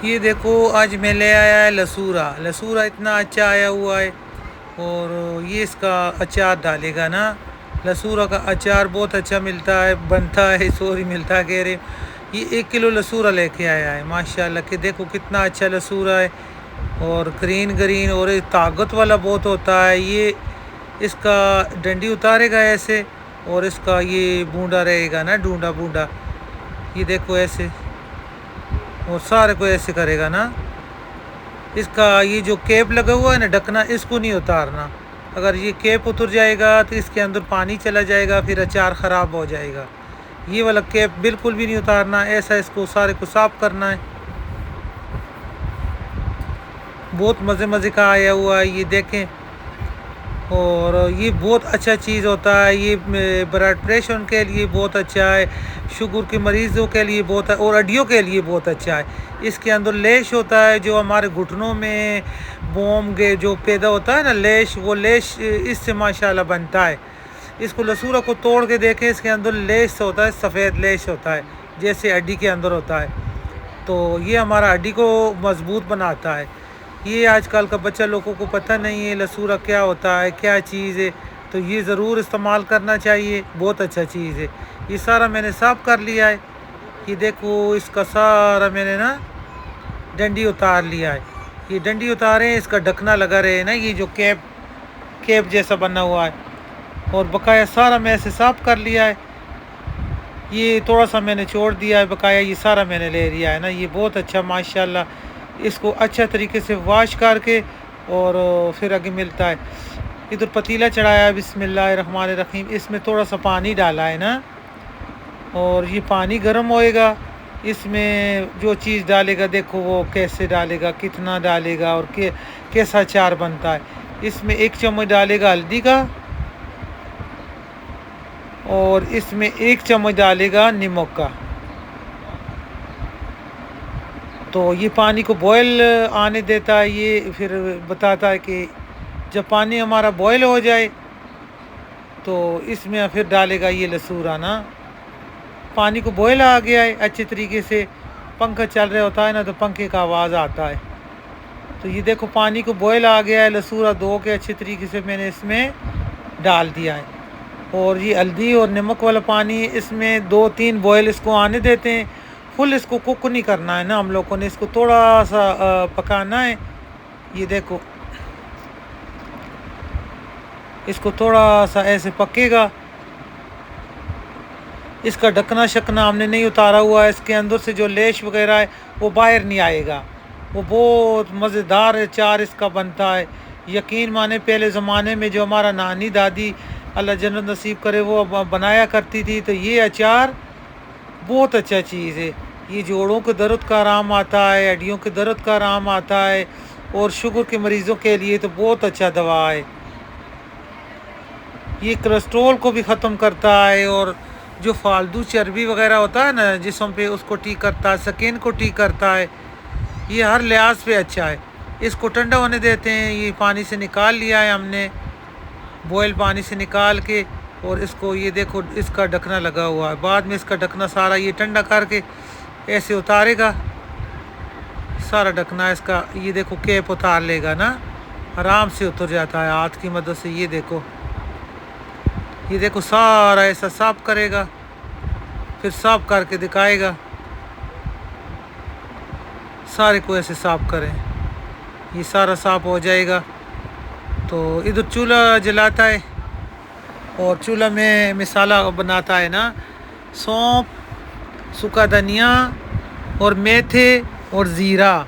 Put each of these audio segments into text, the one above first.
ये देखो आज मैं ले आया है लसूरा। लसूरा इतना अच्छा आया हुआ है। और ये इसका अचार डालेगा ना। लसूरा का अचार बहुत अच्छा मिलता है, बनता है, सॉरी मिलता है कह रहे। ये 1 किलो लसूरा लेके आया है माशाल्लाह कि देखो कितना अच्छा लसूरा है। और ग्रीन ग्रीन और ये ताकत वाला बहुत होता है ये। इसका डंडी उतारेगा ऐसे। और इसका ये बूंदा रहेगा ना, ढूंढा बूंदा। ये देखो ऐसे। और सारे को ऐसे करेगा ना। इसका ये जो कैप लगा हुआ है ना, ढकना, इसको नहीं उतारना। अगर ये कैप उतर जाएगा तो इसके अंदर पानी चला जाएगा, फिर अचार ख़राब हो जाएगा। ये वाला कैप बिल्कुल भी नहीं उतारना, ऐसा इसको सारे को साफ करना है। बहुत मज़े मज़े का आया हुआ है ये देखें। और ये बहुत अच्छा चीज़ होता है ये। ब्लड प्रेशर के लिए बहुत अच्छा है। शुगर के मरीज़ों के लिए बहुत है और हड्डियों के लिए बहुत अच्छा है। इसके अंदर लेश होता है जो हमारे घुटनों में बोम के जो पैदा होता है ना लेश, वो लेश इससे माशाल्लाह बनता है। इसको लसूरा को तोड़ के देखें, इसके अंदर लेश होता है, सफ़ेद लेश होता है जैसे हड्डी के अंदर होता है। तो ये हमारा हड्डी को मजबूत बनाता है। ये आजकल का बच्चा लोगों को पता नहीं है लसूरा क्या होता है, क्या चीज़ है। तो ये ज़रूर इस्तेमाल करना चाहिए, बहुत अच्छा चीज़ है। ये सारा मैंने साफ़ कर लिया है। ये देखो इसका सारा मैंने ना डंडी उतार लिया है। ये डंडी उतारे, इसका ढकना लगा रहे ना, ये जो कैप कैप जैसा बना हुआ है। और बकाया सारा मैं ऐसे साफ़ कर लिया है। ये थोड़ा सा मैंने छोड़ दिया है, बकाया ये सारा मैंने ले लिया है ना। ये बहुत अच्छा माशाल्लाह। इसको अच्छा तरीके से वॉश करके और फिर आगे मिलता है। इधर पतीला चढ़ाया है, बिस्मिल्लाहिर्रहमानिर्रहीम। इसमें थोड़ा सा पानी डाला है ना। और ये पानी गर्म होएगा। इसमें जो चीज़ डालेगा देखो वो कैसे डालेगा, कितना डालेगा और कैसा अचार बनता है। इसमें 1 चम्मच डालेगा हल्दी का। और इसमें 1 चम्मच डालेगा नमक का। तो ये पानी को बॉयल आने देता है। ये फिर बताता है कि जब पानी हमारा बॉयल हो जाए तो इसमें फिर डालेगा ये लसूरा ना। पानी को बॉयल आ गया है अच्छे तरीके से। पंखा चल रहा होता है ना तो पंखे का आवाज़ आता है। तो ये देखो पानी को बॉयल आ गया है। लसूरा धो के अच्छे तरीके से मैंने इसमें डाल दिया है। और ये हल्दी और नमक वाला पानी, इसमें 2-3 बॉयल इसको आने देते हैं। फुल इसको कुक नहीं करना है ना, हम लोगों ने इसको थोड़ा सा पकाना है। ये देखो इसको थोड़ा सा ऐसे पकेगा। इसका ढकना शकना हमने नहीं उतारा हुआ है। इसके अंदर से जो लेश वगैरह है वो बाहर नहीं आएगा। वो बहुत मज़ेदार अचार इसका बनता है। यकीन माने पहले ज़माने में जो हमारा नानी दादी, अल्लाह जन्नत नसीब करे, वो बनाया करती थी। तो ये अचार बहुत अच्छा चीज़ है। ये जोड़ों के दर्द का आराम आता है, हड्डियों के दर्द का आराम आता है। और शुगर के मरीज़ों के लिए तो बहुत अच्छा दवा है। ये कोलेस्ट्रॉल को भी ख़त्म करता है। और जो फालतू चर्बी वगैरह होता है ना जिस्म पे, उसको ठीक करता है, स्किन को ठीक करता है। ये हर लिहाज पे अच्छा है। इसको ठंडा होने देते हैं। ये पानी से निकाल लिया है हमने, बॉयल पानी से निकाल के। और इसको ये देखो इसका ढकना लगा हुआ है। बाद में इसका ढकना सारा ये ठंडा करके ऐसे उतारेगा सारा ढकना इसका। ये देखो कैप उतार लेगा ना, आराम से उतर जाता है हाथ की मदद से। ये देखो सारा ऐसा साफ करेगा, फिर साफ करके दिखाएगा। सारे को ऐसे साफ करें, ये सारा साफ हो जाएगा। तो इधर चूल्हा जलाता है और चूल्हा में मसाला बनाता है ना। सौंफ, सूखा धनिया और मेथे और ज़ीरा,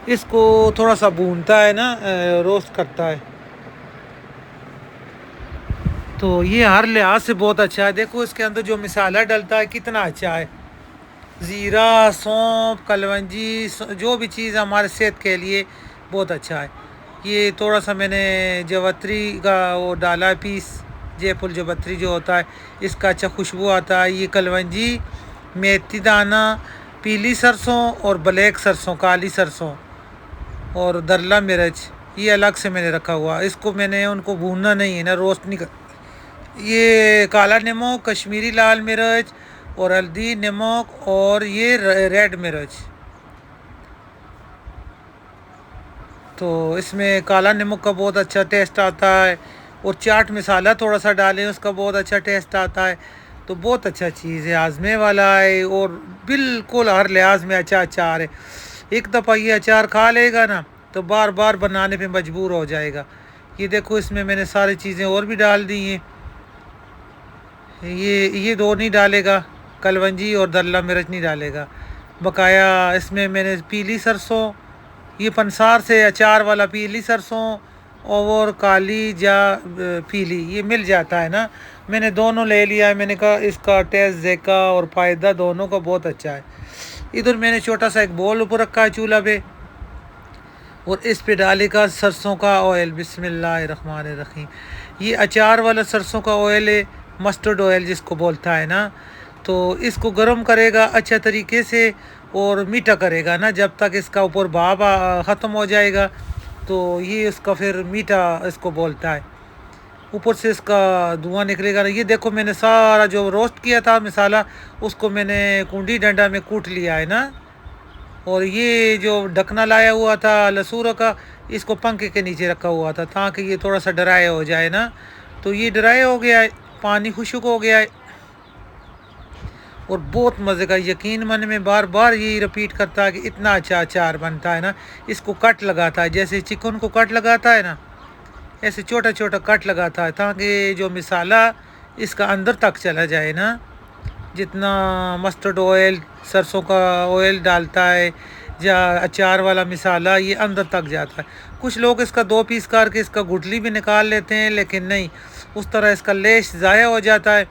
इसको थोड़ा सा भूनता है ना, रोस्ट करता है। तो ये हर लिहाज से बहुत अच्छा है। देखो इसके अंदर जो मसाला डलता है कितना अच्छा है। ज़ीरा, सौंफ, कलवंजी, जो भी चीज़ हमारे सेहत के लिए बहुत अच्छा है। ये थोड़ा सा मैंने जवत्री का वो डाला है पीस, जयपुर जवत्री जो होता है, इसका अच्छा खुशबू आता है। ये कलवंजी, मेथी दाना, पीली सरसों और ब्लैक सरसों, काली सरसों और दरला मिर्च, ये अलग से मैंने रखा हुआ। इसको मैंने उनको भूनना नहीं है ना, रोस्ट नहीं कर। ये काला नमक, कश्मीरी लाल मिर्च और हल्दी, नमक और ये रेड मिर्च, तो इसमें काला नमक का बहुत अच्छा टेस्ट आता है, और चाट मसाला थोड़ा सा डालें उसका बहुत अच्छा टेस्ट आता है। तो बहुत अच्छा चीज़ है, आज़मे वाला है, और बिल्कुल हर लिहाज में अच्छा अचार है। एक दफ़ा ये अचार खा लेगा ना तो बार बार बनाने पे मजबूर हो जाएगा। ये देखो इसमें मैंने सारी चीज़ें और भी डाल दी हैं। ये दो नहीं डालेगा, कलवंजी और दल्ला मिर्च नहीं डालेगा। बकाया इसमें मैंने पीली सरसों, ये पंसार से अचार वाला पीली सरसों और काली या पीली ये मिल जाता है ना, मैंने दोनों ले लिया है। मैंने कहा इसका टेस्ट देखा और फ़ायदा दोनों का बहुत अच्छा है। इधर मैंने छोटा सा एक बोल ऊपर रखा है चूल्हा पे, और इस पे डालेगा सरसों का ऑयल। बिस्मिल्लाहिर्रहमानिर्रहीम। ये अचार वाला सरसों का ऑयल है, मस्टर्ड ऑयल जिसको बोलता है ना। तो इसको गर्म करेगा अच्छा तरीके से और मीठा करेगा ना, जब तक इसका ऊपर भाप ख़त्म हो जाएगा तो ये इसका फिर मीठा इसको बोलता है। ऊपर से इसका धुआं निकलेगा ना। ये देखो मैंने सारा जो रोस्ट किया था मसाला उसको मैंने कुंडी डंडा में कूट लिया है ना। और ये जो ढकना लाया हुआ था लसूर का, इसको पंखे के नीचे रखा हुआ था ताकि ये थोड़ा सा ड्राई हो जाए ना। तो ये ड्राई हो गया है, पानी खुश्क हो गया है, और बहुत मज़े का। यकीन मन में बार बार यही रिपीट करता है कि इतना अच्छा अचार बनता है ना। इसको कट लगाता है, जैसे चिकन को कट लगाता है ना, ऐसे छोटा छोटा कट लगाता है ताकि जो मसाला इसका अंदर तक चला जाए ना। जितना मस्टर्ड ऑयल सरसों का ऑयल डालता है या अचार वाला मसाला ये अंदर तक जाता है। कुछ लोग इसका दो पीस करके इसका गुठली भी निकाल लेते हैं, लेकिन नहीं, उस तरह इसका लेश ज़ाया हो जाता है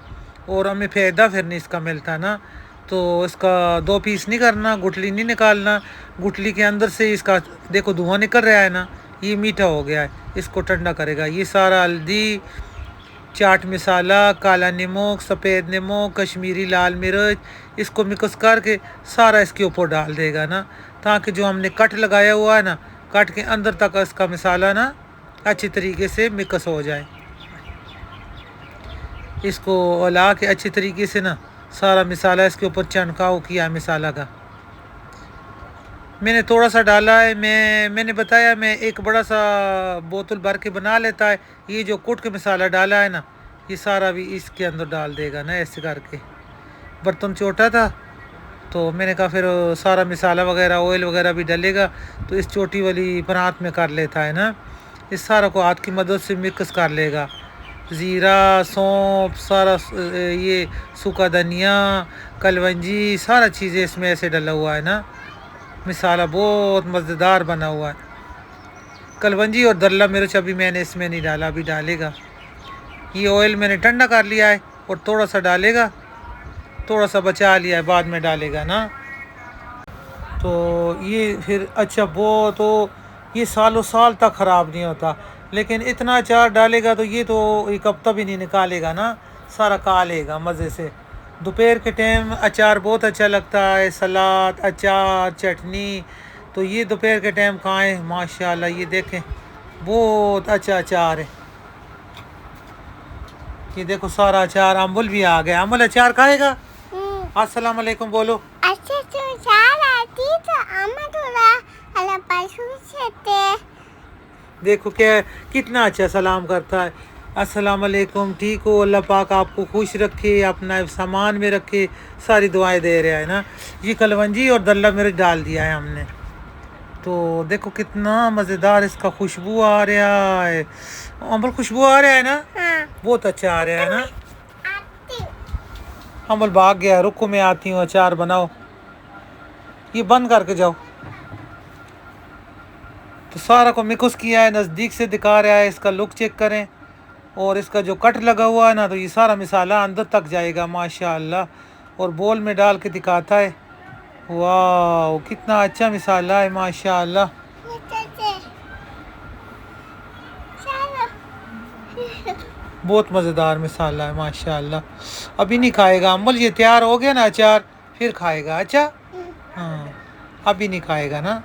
और हमें फ़ायदा फिर नहीं इसका मिलता ना। तो इसका दो पीस नहीं करना, गुठली नहीं निकालना। गुठली के अंदर से इसका देखो धुआं निकल रहा है ना, ये मीठा हो गया है, इसको ठंडा करेगा। ये सारा हल्दी, चाट मसाला, काला नमक, सफ़ेद नमक, कश्मीरी लाल मिर्च, इसको मिक्स करके सारा इसके ऊपर डाल देगा ना, ताकि जो हमने कट लगाया हुआ है ना, कट के अंदर तक इसका मसाला ना अच्छी तरीके से मिक्स हो जाए। इसको हिला के अच्छी तरीके से ना सारा मसाला इसके ऊपर छनकाव किया मसाला का। मैंने थोड़ा सा डाला है, मैंने बताया मैं एक बड़ा सा बोतल भर के बना लेता है। ये जो कूट के मसाला डाला है ना, ये सारा भी इसके अंदर डाल देगा ना ऐसे करके। बर्तन छोटा था तो मैंने कहा फिर सारा मसाला वगैरह ऑयल वगैरह भी डलेगा, तो इस छोटी वाली परात में कर लेता है ना। इस सारा को हाथ की मदद से मिक्स कर लेगा। ज़ीरा, सौंफ, सारा ये सूखा धनिया, कलवंजी, सारा चीज़ें इसमें ऐसे डला हुआ है ना। मसाला बहुत मज़ेदार बना हुआ है। कलवंजी और दल्ला मिर्च अभी मैंने इसमें नहीं डाला, अभी डालेगा। ये ऑयल मैंने ठंडा कर लिया है और थोड़ा सा डालेगा, थोड़ा सा बचा लिया है, बाद में डालेगा ना। तो ये फिर अच्छा बहुत हो, ये सालों साल तक ख़राब नहीं होता। लेकिन इतना अचार डालेगा तो ये तो एक हफ्ता भी नहीं निकालेगा ना, सारा खा लेगा मज़े से। दोपहर के टाइम अचार बहुत अच्छा लगता है, सलाद, अचार, चटनी। तो ये दोपहर के टाइम खाएं माशाल्लाह। ये देखें बहुत अच्छा अचार है। ये देखो सारा अचार। अम्बुल भी आ गया। अम्बुल अचार खाएगा? अस्सलाम वालेकुम बोलो। अच्छा तो चार आती तो अम्मा थोड़ा अल्लाह पासू से देखो क्या कितना अच्छा सलाम करता है। अस्सलाम वालेकुम, ठीक हो? अल्लाह पाक आपको खुश रखे, अपना सामान में रखे, सारी दुआएं दे रहा है ना। ये कलवंजी और दल्ला मिर्च डाल दिया है हमने। तो देखो कितना मज़ेदार इसका खुशबू आ रहा है। अम्बल खुशबू आ रहा है ना, बहुत अच्छा आ रहा है ना। अम्बल भाग गया, रुको मैं आती हूँ, अचार बनाओ। ये बंद करके जाओ। तो सारा को मिक्स किया है, नज़दीक से दिखा रहा है, इसका लुक चेक करें। और इसका जो कट लगा हुआ है ना, तो ये सारा मसाला अंदर तक जाएगा माशाअल्लाह। और बोल में डाल के दिखाता है। वाह कितना अच्छा मसाला है माशाअल्लाह। बहुत मज़ेदार मसाला है माशाअल्लाह। अभी नहीं खाएगा अम्बल, ये तैयार हो गया ना अचार, फिर खाएगा। अच्छा हाँ, अभी नहीं खाएगा ना।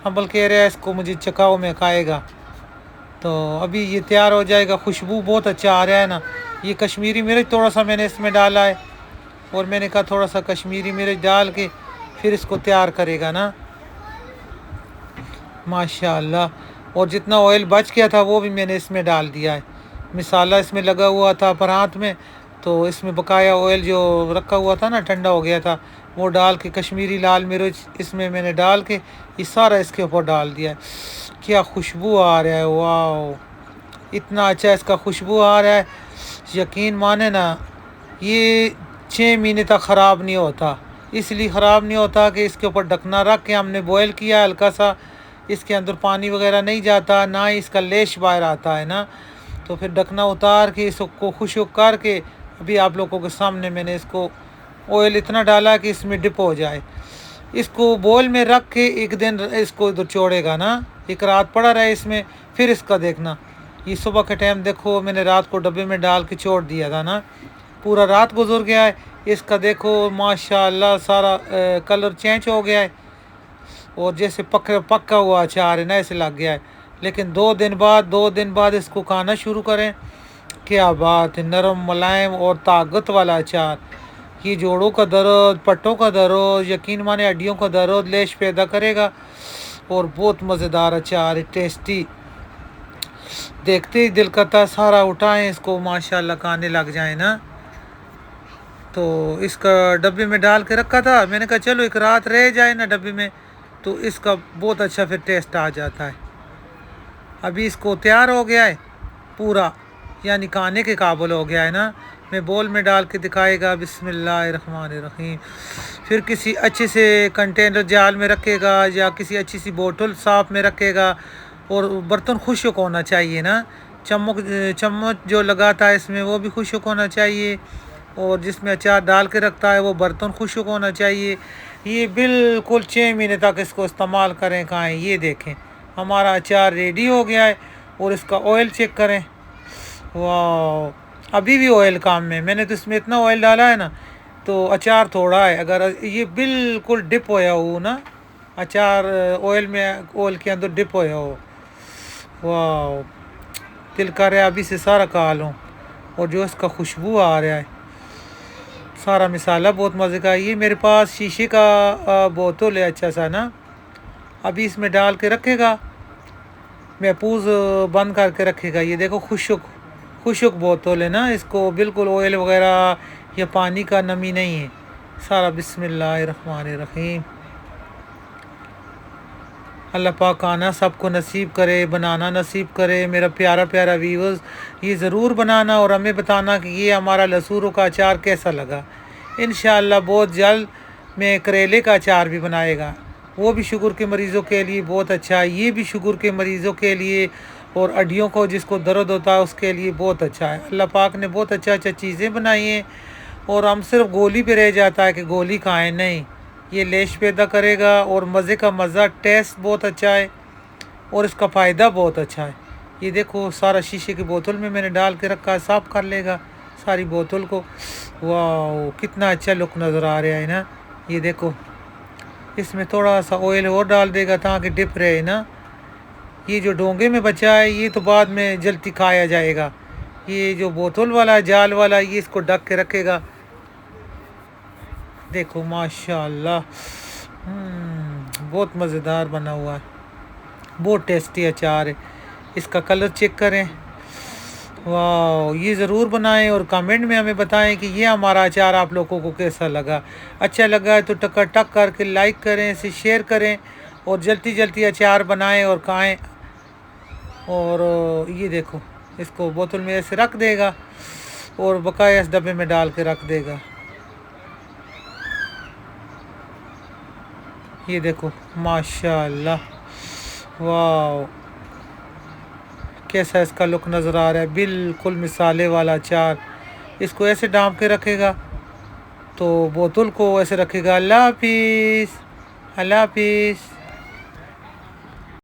अम्बल कह रहा है इसको मुझे चकाओ में खाएगा। तो अभी ये तैयार हो जाएगा। खुशबू बहुत अच्छा आ रहा है ना। ये कश्मीरी मिर्च थोड़ा सा मैंने इसमें डाला है, और मैंने कहा थोड़ा सा कश्मीरी मिर्च डाल के फिर इसको तैयार करेगा ना। माशाल्लाह। और जितना ऑयल बच गया था वो भी मैंने इसमें डाल दिया है। मिसाला इसमें लगा हुआ था परात में, तो इसमें बकाया ऑयल जो रखा हुआ था ना, ठंडा हो गया था, वो डाल के कश्मीरी लाल मिर्च इसमें मैंने डाल के ये सारा इसके ऊपर डाल दिया है। क्या खुशबू आ रहा है, वाह, इतना अच्छा इसका खुशबू आ रहा है, यकीन माने ना। ये 6 महीने तक ख़राब नहीं होता। इसलिए ख़राब नहीं होता कि इसके ऊपर ढकना रख के हमने बॉयल किया हल्का सा, इसके अंदर पानी वगैरह नहीं जाता, ना ही इसका लेश बाहर आता है ना। तो फिर ढकना उतार के इसको खुशक करके अभी आप लोगों के सामने मैंने इसको ऑयल इतना डाला कि इसमें डिप हो जाए। इसको बोल में रख के एक दिन इसको इधर छोड़ेगा ना, एक रात पड़ा रहे इसमें, फिर इसका देखना। ये सुबह के टाइम देखो मैंने रात को डब्बे में डाल के छोड़ दिया था ना, पूरा रात गुजर गया है। इसका देखो माशाल्लाह सारा कलर चेंज हो गया है, और जैसे पक्का हुआ अचार है ना ऐसे लग गया है। लेकिन 2 दिन बाद इसको खाना शुरू करें, क्या बात है, नरम मुलायम और ताकत वाला अचार। ये जोड़ों का दर्द, पट्टों का दर्द, यकीन माने हड्डियों का दर्द लेश पैदा करेगा। और बहुत मज़ेदार अचार है, टेस्टी। देखते ही दिल करता है सारा उठाएं इसको, माशाल्लाह खाने लग जाए ना। तो इसका डब्बे में डाल के रखा था, मैंने कहा चलो एक रात रह जाए ना डब्बे में, तो इसका बहुत अच्छा फिर टेस्ट आ जाता है। अभी इसको तैयार हो गया है पूरा, यानी खाने के काबिल हो गया है ना। मैं बोल में डाल के दिखाएगा, बिस्मिल्लाहिर्रहमानिर्रहीम। फिर किसी अच्छे से कंटेनर जाल में रखेगा या किसी अच्छी सी बोतल साफ में रखेगा। और बर्तन खुशक होना चाहिए ना, चम्मच जो लगाता है इसमें वो भी खुशक होना चाहिए, और जिसमें अचार डाल के रखता है वो बर्तन खुशक होना चाहिए। ये बिल्कुल 6 महीने तक इसको इस्तेमाल करें, खाएँ। ये देखें हमारा अचार रेडी हो गया है। और इसका ऑयल चेक करें, वाह, अभी भी ऑयल काम में। मैंने तो इसमें इतना ऑयल डाला है ना, तो अचार थोड़ा है। अगर ये बिल्कुल डिप होया हो ना अचार, ऑयल में, ऑयल के अंदर डिप होया हो, वाह, दिल कर रहा है अभी से सारा खा लूँ। और जो इसका खुशबू आ रहा है, सारा मिसाला बहुत मज़े का है। ये मेरे पास शीशे का बोतल है अच्छा सा ना, अभी इसमें डाल के रखेगा, महफूज बंद करके रखेगा। ये देखो खुशक बोतल है ना, इसको बिल्कुल ऑयल वगैरह या पानी का नमी नहीं है सारा। बिस्मिल्लाहिर्रहमानिर्रहीम। अल्लाह पाक खाना सबको नसीब करे, बनाना नसीब करे। मेरा प्यारा प्यारा व्यूअर्स, ये ज़रूर बनाना और हमें बताना कि ये हमारा लसूरों का अचार कैसा लगा। इंशाअल्लाह बहुत जल्द मैं करेले का अचार भी बनाएगा, वो भी शुगर के मरीज़ों के लिए बहुत अच्छा है। ये भी शुगर के मरीज़ों के लिए और हड्डियों को जिसको दर्द होता है उसके लिए बहुत अच्छा है। अल्लाह पाक ने बहुत अच्छा चीज़ें बनाई हैं, और हम सिर्फ गोली पे रह जाता है कि गोली खाएं, नहीं, ये लेश पैदा करेगा और मज़े का मज़ा, टेस्ट बहुत अच्छा है और इसका फ़ायदा बहुत अच्छा है। ये देखो सारा शीशे की बोतल में मैंने डाल के रखा है, साफ़ कर लेगा सारी बोतल को। वाह, कितना अच्छा लुक नज़र आ रहा है ना। ये देखो इसमें थोड़ा सा ऑयल और डाल देगा ताकि डिप रहे ना। ये जो डोंगे में बचा है ये तो बाद में जल्दी खाया जाएगा। ये जो बोतल वाला जाल वाला ये इसको ढक के रखेगा। देखो माशाल्लाह, बहुत मज़ेदार बना हुआ है, बहुत टेस्टी अचार है। इसका कलर चेक करें, वाह, ये ज़रूर बनाएं और कमेंट में हमें बताएं कि ये हमारा अचार आप लोगों को कैसा लगा। अच्छा लगा है तो टक करके लाइक करें, इसे शेयर करें, और जल्दी जल्दी अचार बनाएं और खाएं। और ये देखो इसको बोतल में ऐसे रख देगा और बकाया इस डब्बे में डाल के रख देगा। ये देखो माशाल्लाह, वाह, कैसा इसका लुक नज़र आ रहा है, बिल्कुल मिसाले वाला अचार। इसको ऐसे डांप के रखेगा तो बोतल को ऐसे रखेगा। अल्लाह हाफिज़, अल्लाह हाफिज़।